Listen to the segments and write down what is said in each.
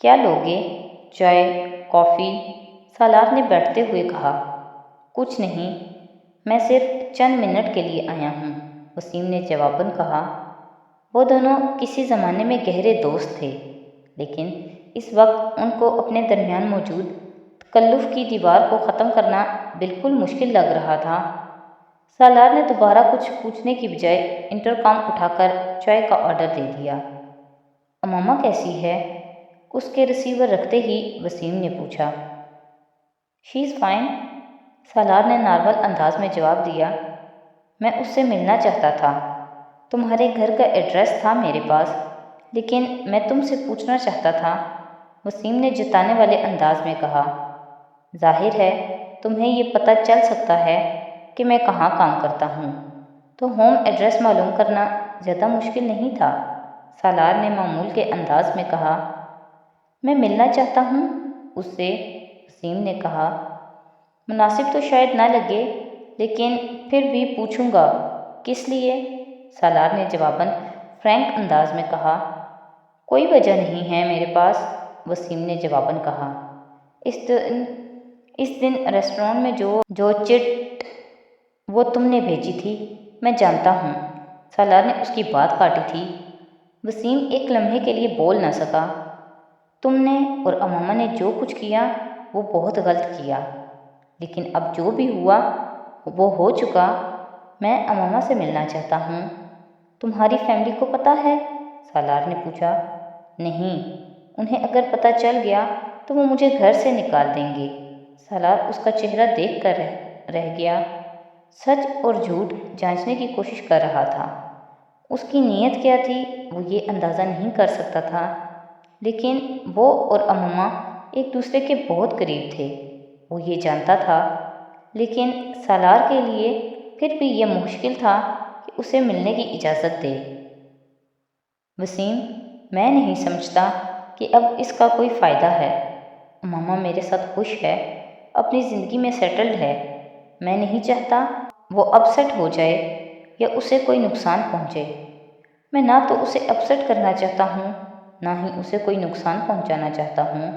کیا لوگے؟ چائے، کافی؟ سالار نے بیٹھتے ہوئے کہا۔ کچھ نہیں، میں صرف چند منٹ کے لیے آیا ہوں، وسیم نے جواباً کہا۔ وہ دونوں کسی زمانے میں گہرے دوست تھے، لیکن اس وقت ان کو اپنے درمیان موجود تکلف کی دیوار کو ختم کرنا بالکل مشکل لگ رہا تھا۔ سالار نے دوبارہ کچھ پوچھنے کی بجائے انٹرکام اٹھا کر چائے کا آرڈر دے دیا۔ امامہ کیسی ہے؟ اس کے ریسیور رکھتے ہی وسیم نے پوچھا۔ شی از فائن، سالار نے نارمل انداز میں جواب دیا۔ میں اس سے ملنا چاہتا تھا۔ تمہارے گھر کا ایڈریس تھا میرے پاس، لیکن میں تم سے پوچھنا چاہتا تھا، وسیم نے جتانے والے انداز میں کہا۔ ظاہر ہے تمہیں یہ پتہ چل سکتا ہے کہ میں کہاں کام کرتا ہوں، تو ہوم ایڈریس معلوم کرنا زیادہ مشکل نہیں تھا، سالار نے معمول کے انداز میں کہا۔ میں ملنا چاہتا ہوں اس سے، وسیم نے کہا۔ مناسب تو شاید نہ لگے، لیکن پھر بھی پوچھوں گا۔ کس لیے؟ سالار نے جواباً فرینک انداز میں کہا۔ کوئی وجہ نہیں ہے میرے پاس، وسیم نے جواباً کہا۔ اس دن ریسٹورانٹ میں جو چٹ وہ تم نے بھیجی تھی، میں جانتا ہوں، سالار نے اس کی بات کاٹی تھی۔ وسیم ایک لمحے کے لیے بول نہ سکا۔ تم نے اور امامہ نے جو کچھ کیا وہ بہت غلط کیا، لیکن اب جو بھی ہوا وہ ہو چکا۔ میں امامہ سے ملنا چاہتا ہوں۔ تمہاری فیملی کو پتہ ہے؟ سالار نے پوچھا۔ نہیں، انہیں اگر پتہ چل گیا تو وہ مجھے گھر سے نکال دیں گے، سالار اس کا چہرہ دیکھ کر رہ گیا۔ سچ اور جھوٹ جانچنے کی کوشش کر رہا تھا۔ اس کی نیت کیا تھی وہ یہ اندازہ نہیں کر سکتا تھا، لیکن وہ اور امامہ ایک دوسرے کے بہت قریب تھے، وہ یہ جانتا تھا، لیکن سالار کے لیے پھر بھی یہ مشکل تھا کہ اسے ملنے کی اجازت دے۔ وسیم، میں نہیں سمجھتا کہ اب اس کا کوئی فائدہ ہے۔ امامہ میرے ساتھ خوش ہے، اپنی زندگی میں سیٹلڈ ہے۔ میں نہیں چاہتا وہ اپسیٹ ہو جائے یا اسے کوئی نقصان پہنچے۔ میں نہ تو اسے اپسیٹ کرنا چاہتا ہوں، نہ ہی اسے کوئی نقصان پہنچانا چاہتا ہوں۔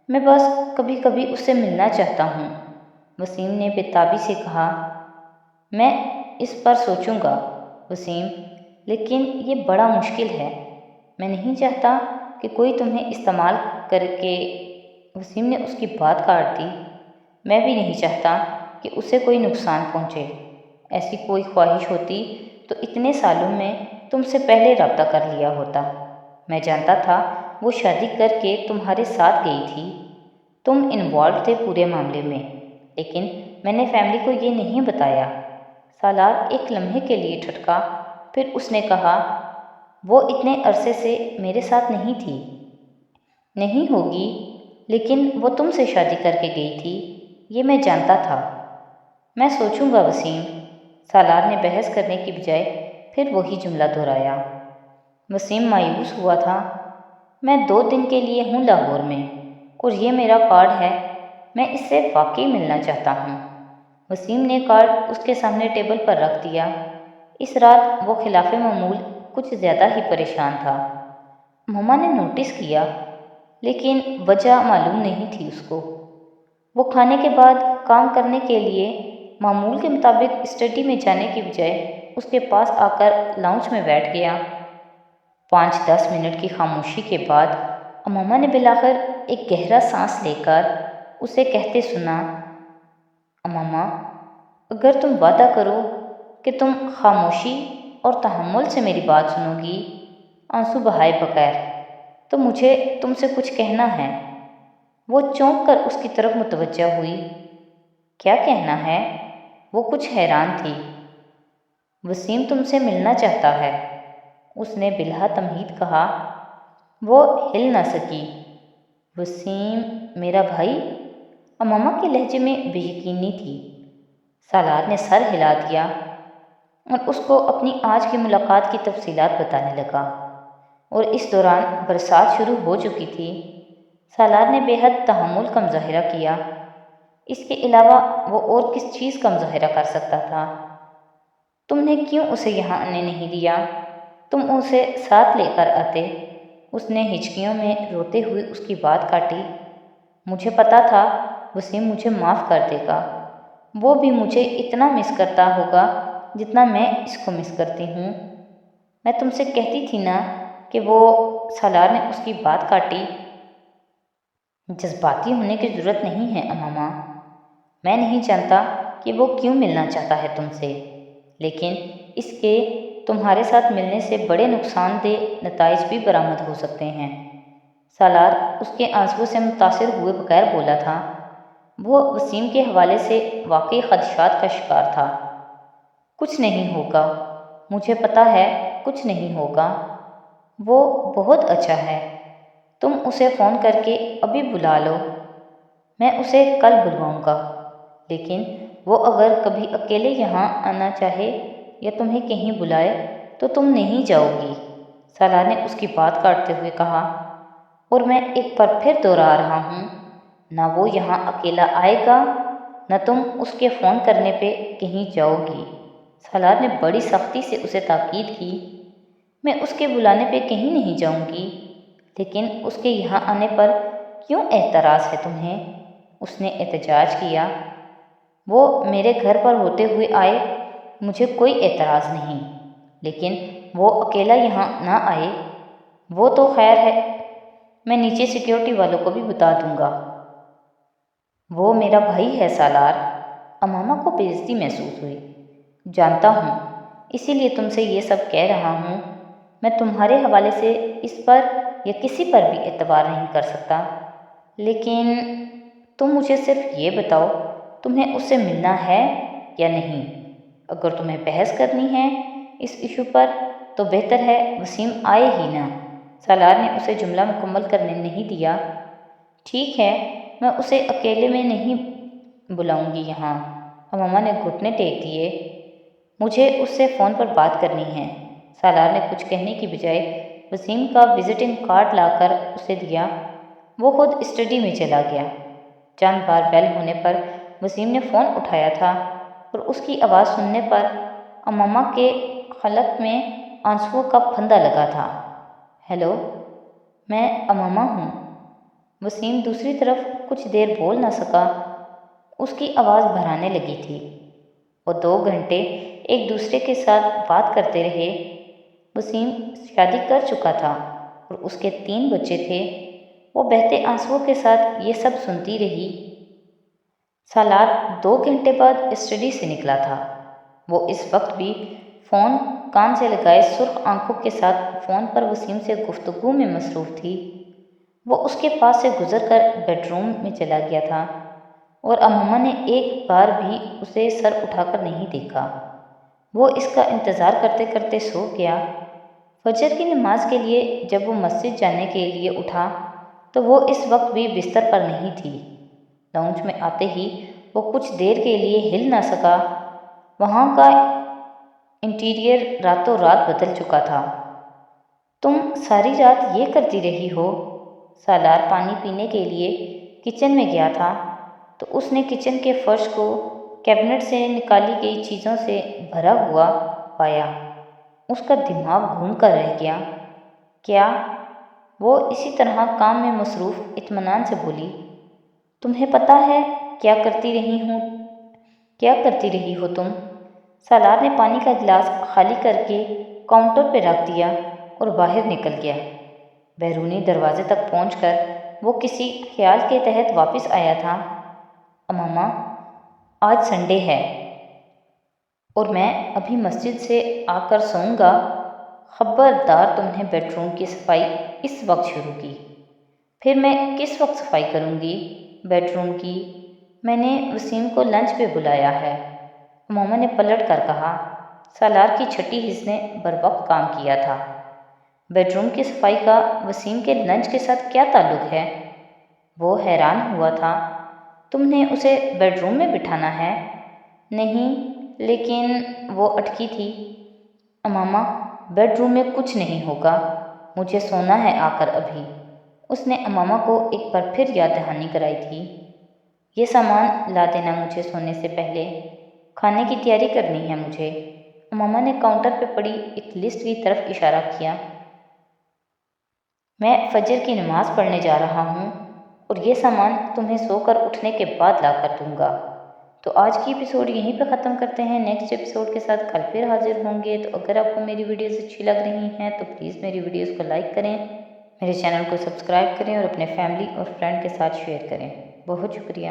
میں بس کبھی کبھی اس سے ملنا چاہتا ہوں، وسیم نے بے تابی سے کہا۔ میں اس پر سوچوں گا وسیم، لیکن یہ بڑا مشکل ہے۔ میں نہیں چاہتا کہ کوئی تمہیں استعمال کر کے، وسیم نے اس کی بات کاٹ دی۔ میں بھی نہیں چاہتا کہ اسے کوئی نقصان پہنچے۔ ایسی کوئی خواہش ہوتی تو اتنے سالوں میں تم سے پہلے رابطہ کر لیا ہوتا۔ میں جانتا تھا وہ شادی کر کے تمہارے ساتھ گئی تھی، تم انوالو تھے پورے معاملے میں، لیکن میں نے فیملی کو یہ نہیں بتایا۔ سالار ایک لمحے کے لیے ٹھٹکا، پھر اس نے کہا، وہ اتنے عرصے سے میرے ساتھ نہیں تھی۔ نہیں ہوگی، لیکن وہ تم سے شادی کر کے گئی تھی، یہ میں جانتا تھا۔ میں سوچوں گا وسیم، سالار نے بحث کرنے کی بجائے پھر وہی جملہ دہرایا۔ وسیم مایوس ہوا تھا۔ میں 2 دن کے لیے ہوں لاہور میں، اور یہ میرا کارڈ ہے، میں اس سے واقعی ملنا چاہتا ہوں۔ وسیم نے کارڈ اس کے سامنے ٹیبل پر رکھ دیا۔ اس رات وہ خلاف معمول کچھ زیادہ ہی پریشان تھا۔ مما نے نوٹس کیا، لیکن وجہ معلوم نہیں تھی اس کو۔ وہ کھانے کے بعد کام کرنے کے لیے معمول کے مطابق اسٹڈی میں جانے کی بجائے اس کے پاس آ کر لاؤنج میں بیٹھ گیا۔ 5-10 منٹ کی خاموشی کے بعد امامہ نے بالآخر ایک گہرا سانس لے کر اسے کہتے سنا، امامہ، اگر تم وعدہ کرو کہ تم خاموشی اور تحمل سے میری بات سنو گی، آنسو بہائے بغیر، تو مجھے تم سے کچھ کہنا ہے۔ وہ چونک کر اس کی طرف متوجہ ہوئی۔ کیا کہنا ہے؟ وہ کچھ حیران تھی۔ وسیم تم سے ملنا چاہتا ہے، اس نے بلا تمہید کہا۔ وہ ہل نہ سکی۔ وسیم میرا بھائی؟ امامہ کے لہجے میں بے یقینی تھی۔ سالار نے سر ہلا دیا اور اس کو اپنی آج کی ملاقات کی تفصیلات بتانے لگا، اور اس دوران برسات شروع ہو چکی تھی۔ سالار نے بے حد تحمل کا مظاہرہ کیا۔ اس کے علاوہ وہ اور کس چیز کا مظاہرہ کر سکتا تھا؟ تم نے کیوں اسے یہاں آنے نہیں دیا؟ تم اسے ساتھ لے کر آتے۔ اس نے ہچکیوں میں روتے ہوئے اس کی بات کاٹی۔ مجھے پتا تھا وسیم مجھے معاف کر دے گا، وہ بھی مجھے اتنا مس کرتا ہوگا جتنا میں اس کو مس کرتی ہوں۔ میں تم سے کہتی تھی نا کہ وہ… سالار نے اس کی بات کاٹی۔ جذباتی ہونے کی ضرورت نہیں ہے اماما، میں نہیں جانتا کہ وہ کیوں ملنا چاہتا ہے تم سے، لیکن اس کے تمہارے ساتھ ملنے سے بڑے نقصان دہ نتائج بھی برآمد ہو سکتے ہیں۔ سالار اس کے آنسوؤں سے متاثر ہوئے بغیر بولا تھا۔ وہ وسیم کے حوالے سے واقعی خدشات کا شکار تھا۔ کچھ نہیں ہوگا، مجھے پتا ہے کچھ نہیں ہوگا، وہ بہت اچھا ہے۔ تم اسے فون کر کے ابھی بلا لو۔ میں اسے کل بلواؤں گا، لیکن وہ اگر کبھی اکیلے یہاں آنا چاہے یا تمہیں کہیں بلائے تو تم نہیں جاؤ گی، سالار نے اس کی بات کاٹتے ہوئے کہا۔ اور میں ایک بار پھر دوہرا رہا ہوں، نہ وہ یہاں اکیلا آئے گا، نہ تم اس کے فون کرنے پہ کہیں جاؤ گی، سالار نے بڑی سختی سے اسے تاکید کی۔ میں اس کے بلانے پہ کہیں نہیں جاؤں گی، لیکن اس کے یہاں آنے پر کیوں اعتراض ہے تمہیں؟ اس نے احتجاج کیا۔ وہ میرے گھر پر ہوتے ہوئے آئے، مجھے کوئی اعتراض نہیں، لیکن وہ اکیلا یہاں نہ آئے، وہ تو خیر ہے، میں نیچے سیکیورٹی والوں کو بھی بتا دوں گا۔ وہ میرا بھائی ہے سالار۔ اماما کو بے عزتی محسوس ہوئی۔ جانتا ہوں، اسی لیے تم سے یہ سب کہہ رہا ہوں۔ میں تمہارے حوالے سے اس پر یا کسی پر بھی اعتبار نہیں کر سکتا، لیکن تم مجھے صرف یہ بتاؤ، تمہیں اس سے ملنا ہے یا نہیں؟ اگر تمہیں بحث کرنی ہے اس ایشو پر تو بہتر ہے وسیم آئے ہی نہ، سالار نے اسے جملہ مکمل کرنے نہیں دیا۔ ٹھیک ہے، میں اسے اکیلے میں نہیں بلاؤں گی یہاں، اماما نے گھٹنے ٹیک دیے۔ مجھے اس سے فون پر بات کرنی ہے، سالار نے کچھ کہنے کی بجائے وسیم کا وزٹنگ کارڈ لا کر اسے دیا۔ وہ خود اسٹڈی میں چلا گیا۔ چند بار بیل ہونے پر وسیم نے فون اٹھایا تھا اور اس کی آواز سننے پر اماما کے خلق میں آنسوؤں کا پھندہ لگا تھا۔ ہیلو، میں اماما ہوں۔ وسیم دوسری طرف کچھ دیر بول نہ سکا، اس کی آواز بھرانے لگی تھی۔ وہ 2 گھنٹے ایک دوسرے کے ساتھ بات کرتے رہے۔ وسیم شادی کر چکا تھا اور اس کے 3 بچے تھے۔ وہ بہتے آنسوؤں کے ساتھ یہ سب سنتی رہی۔ سالار 2 گھنٹے بعد اسٹڈی سے نکلا تھا۔ وہ اس وقت بھی فون کان سے لگائے سرخ آنکھوں کے ساتھ فون پر وسیم سے گفتگو میں مصروف تھی۔ وہ اس کے پاس سے گزر کر بیڈ روم میں چلا گیا تھا اور اماما نے ایک بار بھی اسے سر اٹھا کر نہیں دیکھا۔ وہ اس کا انتظار کرتے کرتے سو گیا۔ فجر کی نماز کے لیے جب وہ مسجد جانے کے لیے اٹھا تو وہ اس وقت بھی بستر پر نہیں تھی۔ لاؤنج میں آتے ہی وہ کچھ دیر کے لیے ہل نہ سکا۔ وہاں کا انٹیریئر راتوں رات بدل چکا تھا۔ تم ساری رات یہ کرتی رہی ہو؟ سالار پانی پینے کے لیے کچن میں گیا تھا تو اس نے کچن کے فرش کو کیبنٹ سے نکالی گئی چیزوں سے بھرا ہوا پایا۔ اس کا دماغ گھوم کر رہ گیا۔ کیا؟ وہ اسی طرح کام میں مصروف اطمینان سے بولی۔ تمہیں پتہ ہے کیا کرتی رہی ہو تم؟ سالار نے پانی کا گلاس خالی کر کے کاؤنٹر پہ رکھ دیا اور باہر نکل گیا۔ بیرونی دروازے تک پہنچ کر وہ کسی خیال کے تحت واپس آیا تھا۔ اماما، آج سنڈے ہے اور میں ابھی مسجد سے آ کر سوؤں گا۔ خبردار تم نے بیڈ روم کی صفائی اس وقت شروع کی۔ پھر میں کس وقت صفائی کروں گی بیڈ روم کی؟ میں نے وسیم کو لنچ پہ بلایا ہے، اماما نے پلٹ کر کہا۔ سالار کی چھٹی حس نے بروقت کام کیا تھا۔ بیڈ روم کی صفائی کا وسیم کے لنچ کے ساتھ کیا تعلق ہے؟ وہ حیران ہوا تھا۔ تم نے اسے بیڈ روم میں بٹھانا ہے؟ نہیں، لیکن وہ اٹکی تھی۔ اماما، بیڈ روم میں کچھ نہیں ہوگا، مجھے سونا ہے آ کر ابھی۔ اس نے اماما کو ایک بار پھر یاد دہانی کرائی تھی۔ یہ سامان لا دینا مجھے سونے سے پہلے، کھانے کی تیاری کرنی ہے مجھے۔ اماما نے کاؤنٹر پہ پڑی ایک لسٹ کی طرف اشارہ کیا۔ میں فجر کی نماز پڑھنے جا رہا ہوں اور یہ سامان تمہیں سو کر اٹھنے کے بعد لا کر دوں گا۔ تو آج کی ایپیسوڈ یہیں پہ ختم کرتے ہیں، نیکسٹ ایپیسوڈ کے ساتھ کل پھر حاضر ہوں گے۔ تو اگر آپ کو میری ویڈیوز اچھی لگ رہی ہیں تو پلیز میری ویڈیوز کو لائک کریں، میرے چینل کو سبسکرائب کریں اور اپنے فیملی اور فرینڈ کے ساتھ شیئر کریں۔ بہت شکریہ۔